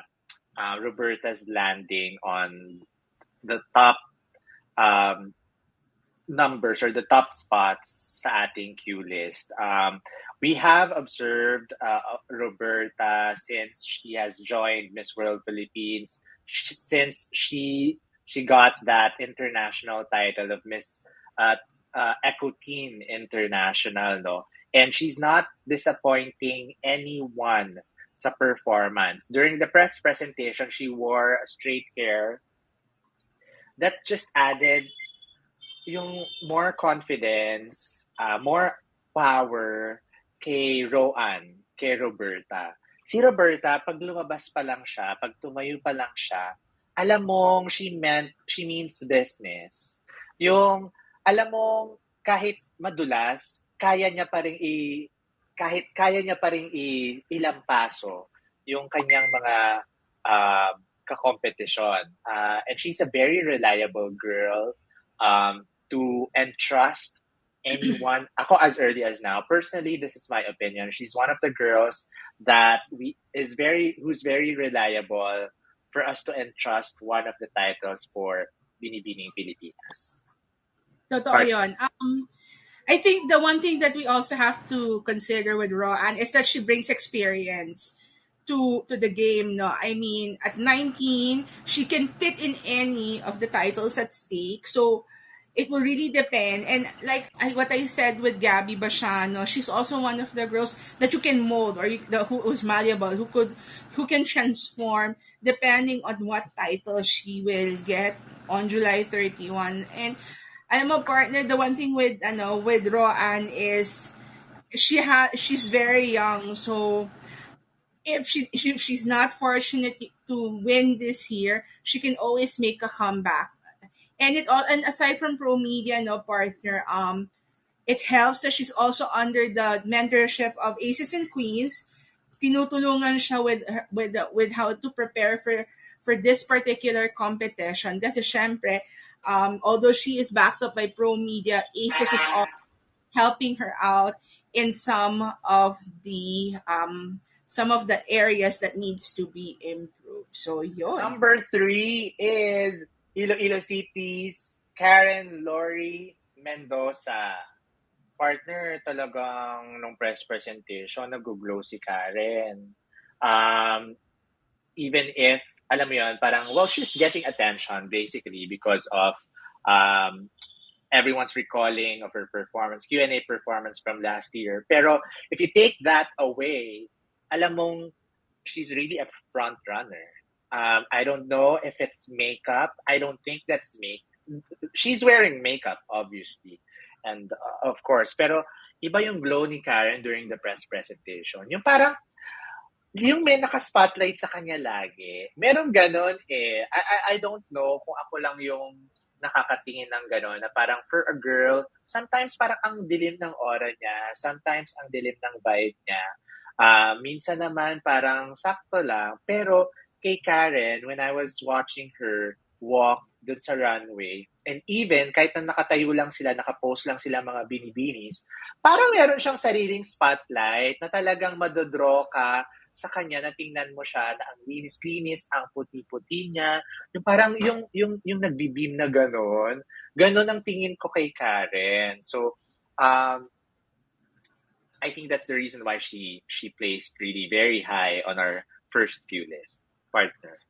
Roberta's landing on the top numbers or the top spots sa ating QList. We have observed Roberta since she has joined Miss World Philippines, since she got that international title of Miss Eco Teen International, no? And she's not disappointing anyone sa performance. During the press presentation, she wore a straight hair that just added yung more confidence, more power kay kay Roberta. Si Roberta, pag lumabas pa lang siya, pag tumayo pa lang siya, alam mong she means business. Yung, alam mong kahit madulas, kaya niya pa ring ilampaso yung kanyang mga kakompetisyon. And she's a very reliable girl to entrust anyone. Ako as early as now, personally, this is my opinion. She's one of the girls that who's very reliable for us to entrust one of the titles for Binibining Pilipinas. Totoo yun. I think the one thing that we also have to consider with Roanne is that she brings experience to the game. No, I mean at 19, she can fit in any of the titles at stake. So it will really depend. And like what I said with Gabby Bashano, she's also one of the girls that you can mold or who's malleable, who can transform depending on what title she will get on July 31. And I'm a partner. The one thing with Roanne is she's very young. So if she's not fortunate to win this year, she can always make a comeback. And aside from Pro Media, no partner, it helps that she's also under the mentorship of Aces and Queens. Tinutulungan siya with how to prepare for this particular competition. Kasi syempre, although she is backed up by Pro Media, Aces is also helping her out in some of the areas that needs to be improved. So yun. Number 3 is Iloilo City's Karen Lori Mendoza. Partner, talagang nung press presentation, nag-glow si Karen. Even if, alam mo yun, parang, well, she's getting attention basically because of everyone's recalling of her performance, Q&A performance from last year. Pero if you take that away, alam mong she's really a front runner. I don't know if it's makeup. I don't think that's she's wearing makeup, obviously. And of course, pero iba yung glow ni Karen during the press presentation. Yung parang, yung may naka-spotlight sa kanya lagi. Meron ganon eh. I don't know kung ako lang yung nakakatingin ng ganon na parang for a girl, sometimes parang ang dilim ng aura niya, sometimes ang dilim ng vibe niya. Minsan naman parang sakto lang. Pero kay Karen, when I was watching her walk dun sa runway. And even, kahit na nakatayo lang sila, nakapost lang sila mga binibinis, parang meron siyang sariling spotlight na talagang madodraw ka sa kanya na tingnan mo siya na ang linis-linis, ang puti-puti niya. Yung parang yung nagbi-beam na ganon. Ganon ang tingin ko kay Karen. So, I think that's the reason why she placed really very high on our first few list partner.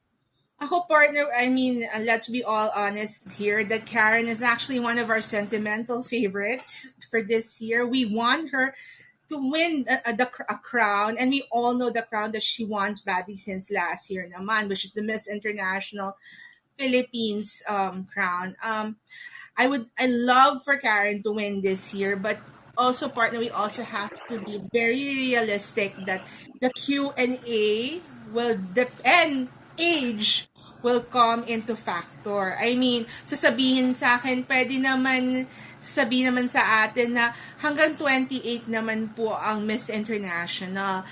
Ako, partner, I mean, let's be all honest here that Karen is actually one of our sentimental favorites for this year. We want her to win a crown, and we all know the crown that she wants badly since last year naman, which is the Miss International Philippines crown. I love for Karen to win this year, but also, partner, we also have to be very realistic that the Q&A will depend, age will come into factor. I mean, sasabihin sa akin, sasabihin naman sa atin na hanggang 28 naman po ang Miss International.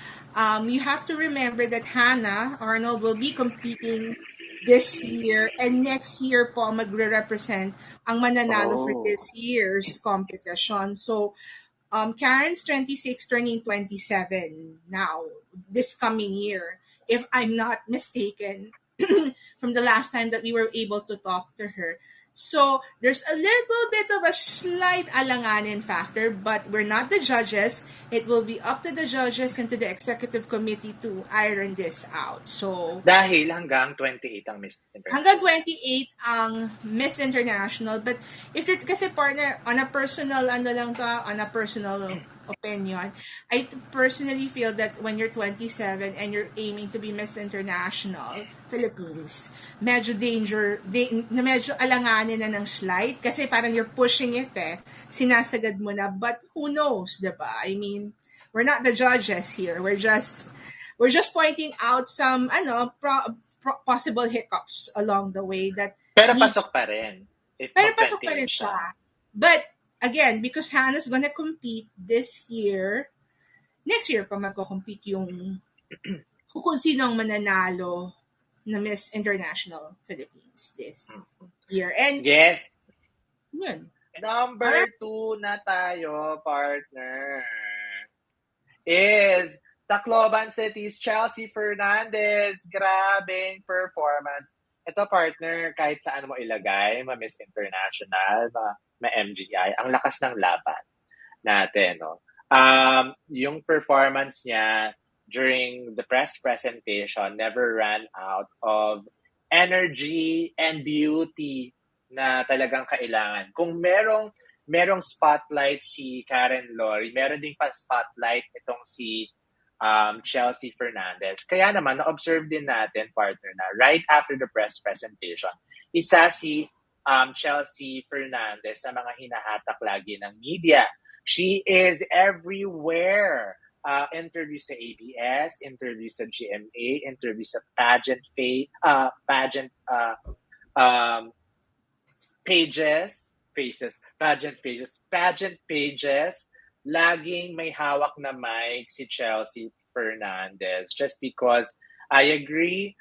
You have to remember that Hannah Arnold will be competing this year, and next year po magre-represent ang mananalo for Oh, this year's competition. So, Karen's 26, turning 27 now, this coming year, if I'm not mistaken, from the last time that we were able to talk to her. So there's a little bit of a slight alanganin factor, but we're not the judges. It will be up to the judges and to the executive committee to iron this out. So dahil hanggang 28 ang Miss hanggang International. 28 ang Miss International. But if you're, kasi partner, on a personal, on a personal opinion, I personally feel that when you're 27 and you're aiming to be Miss International Philippines, medyo alanganin na ng slight kasi parang you're pushing it sinasagad mo na, but who knows, diba? I mean, we're not the judges here. We're just pointing out some possible hiccups along the way that Pero needs. pasok pa rin if Pero pasok pa rin mag-28 siya. siya. But again, because Hannah's gonna compete this year, next year pa magko-compete yung kung sino ang mananalo na Miss International Philippines this year. And Yes, yun. number Alright. 2 na tayo, partner, is Tacloban City's Chelsea Fernandez. Grabing performance. Ito, partner, kahit saan mo ilagay, ma-Miss International, ma-MGI, ang lakas ng laban natin, no? Yung performance niya during the press presentation never ran out of energy and beauty na talagang kailangan. Kung merong spotlight si Karen Lori, meron ding pa spotlight itong si Chelsea Fernandez. Kaya naman, na-observe din natin, partner, na right after the press presentation, isa si Chelsea Fernandez sa mga hinahatak lagi ng media. She is everywhere. Interview sa ABS, interview sa GMA, interview sa um, pageant pages, laging may hawak na mic si Chelsea Fernandez. Just because I agree,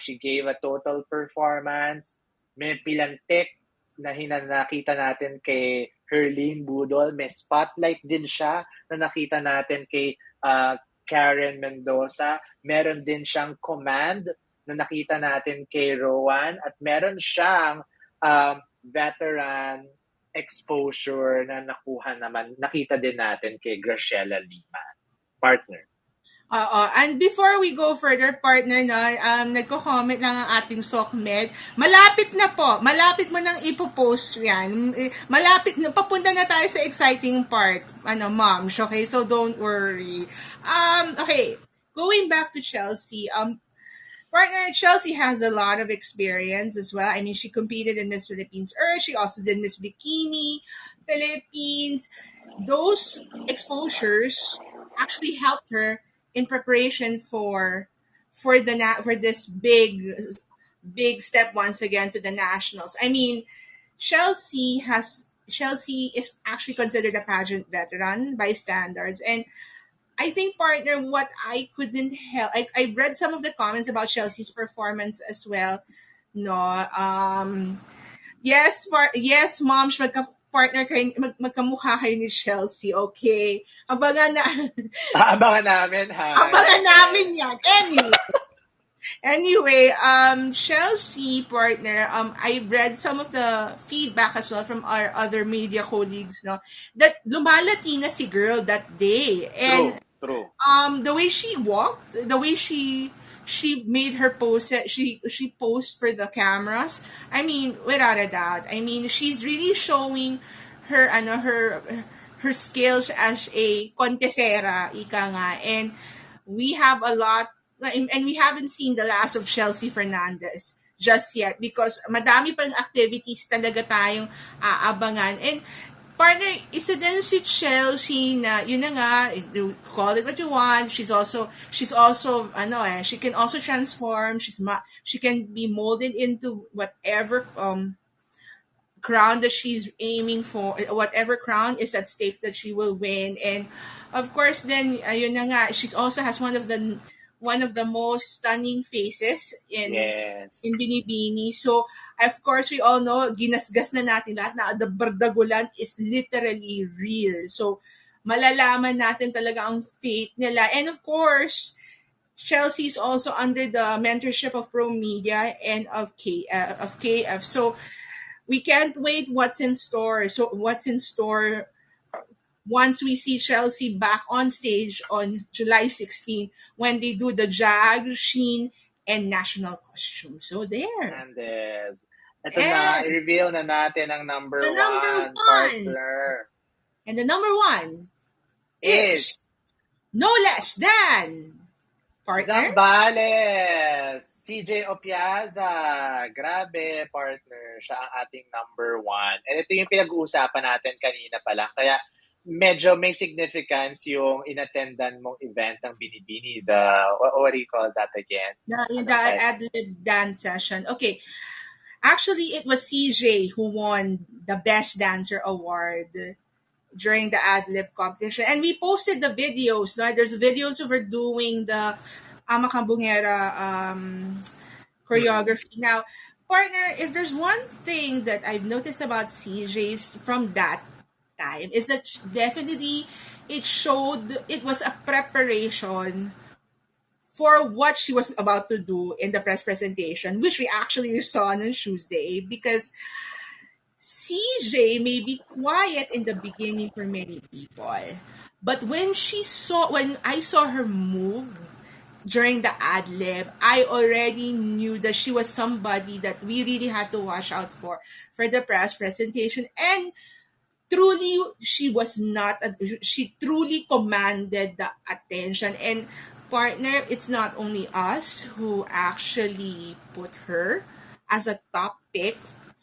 she gave a total performance. May pilantik na nakita natin kay Herlene Budol. May spotlight din siya na nakita natin kay Karen Mendoza. Meron din siyang command na nakita natin kay Qrown. At meron siyang veteran exposure na nakita din natin kay Graciela Lima. Partner. And before we go further, partner, nagko-comment lang ang ating Sokmed. Malapit na po. Malapit mo nang ipopost yan. Malapit na. Papunta na tayo sa exciting part. Moms. Okay? So, don't worry. Okay. Going back to Chelsea. Partner, Chelsea has a lot of experience as well. I mean, she competed in Miss Philippines Earth. She also did Miss Bikini Philippines. Those exposures actually helped her in preparation for this big step once again to the nationals. I mean, Chelsea is actually considered a pageant veteran by standards, and I think, partner, what I couldn't help, I read some of the comments about Chelsea's performance as well. No, Yes, moms, magka-partner kayo, magkamukha kayo ni Chelsea, okay? Abangan na, Aabangan namin, ha? abangan namin Yes. yan. Anyway, Chelsea partner, I read some of the feedback as well from our other media colleagues, no, that lumalati na si girl that day. And True, true. the way she walked, the way she made her pose, she posed for the cameras. I mean, without a doubt, I mean, she's really showing her her skills as a contesera, ika nga. And we have a lot, and we haven't seen the last of Chelsea Fernandez just yet because madami pang activities talaga tayong aabangan. And partner, isa din si Chelsea na, yun na nga, call it what you want. She's also, she can also transform. She can be molded into whatever crown that she's aiming for, whatever crown is at stake that she will win. And of course, then ayun na nga, she also has one of the most stunning faces in Yes. Binibini. So, of course, we all know, ginasgas na natin lahat na the Bardagulan is literally real. So, malalaman natin talaga ang fate nila. And of course, Chelsea is also under the mentorship of Pro Media and of KF. So, we can't wait what's in store. So what's in store once we see Chelsea back on stage on July 16 when they do the Jag, Sheen, and national costume. So there. Hernandez. Ito na, And i-reveal na natin ang number the number one one. partner And the number one is is no less than partners. Zambales! CJ Opiaza. Grabe, partner. Siya ang ating number one. And ito yung pinag-uusapan natin kanina pa lang. Kaya medyo may significance yung inattendan mong event ng Binibini. What do you call that again? The Anong type? ad-lib dance session. Okay. Actually, it was CJ who won the Best Dancer Award during the ad lib competition. And we posted the videos. No? There's videos of her doing the Amakambungera Mm-mm. choreography. Now, partner, if there's one thing that I've noticed about CJ's from that time is that definitely it was a preparation for what she was about to do in the press presentation, which we actually saw on Tuesday, because CJ may be quiet in the beginning for many people, but when I saw her move during the ad lib, I already knew that she was somebody that we really had to watch out for the press presentation. And truly, she truly commanded the attention. And partner, it's not only us who actually put her as a top pick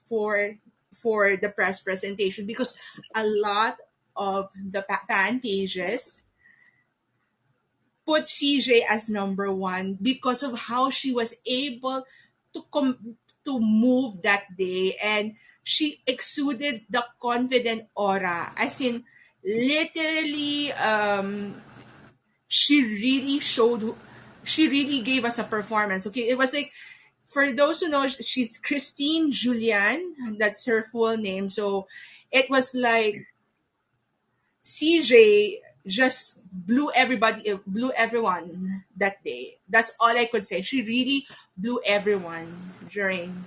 for the press presentation, because a lot of the fan pages put CJ as number one because of how she was able to move that day, and she exuded the confident aura, as in literally she really showed she really gave us a performance. Okay, it was like, for those who know, she's Christine Julian, that's her full name. So it was like CJ just blew everyone that day. That's all I could say. She really blew everyone during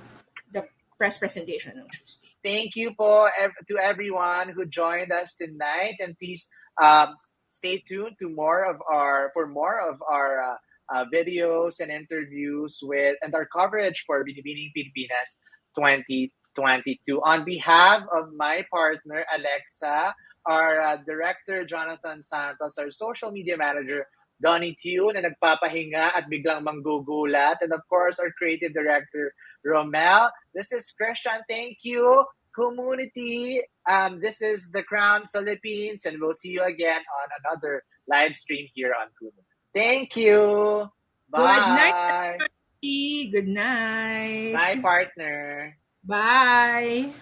the press presentation on Tuesday. Thank you po to everyone who joined us tonight, and please um, stay tuned to more of our videos and interviews with and our coverage for Binibining Pilipinas 2022. On behalf of my partner Alexa, our director Jonathan Santos, our social media manager Donnie Tune, na nagpapahinga at biglang manggugulat, and of course our creative director Romel. This is Christian. Thank you, community. This is the Qrown Philippines, and we'll see you again on another live stream here on Kumu. Thank you. Good night, Bye. everybody. Good night. Bye, partner. Bye.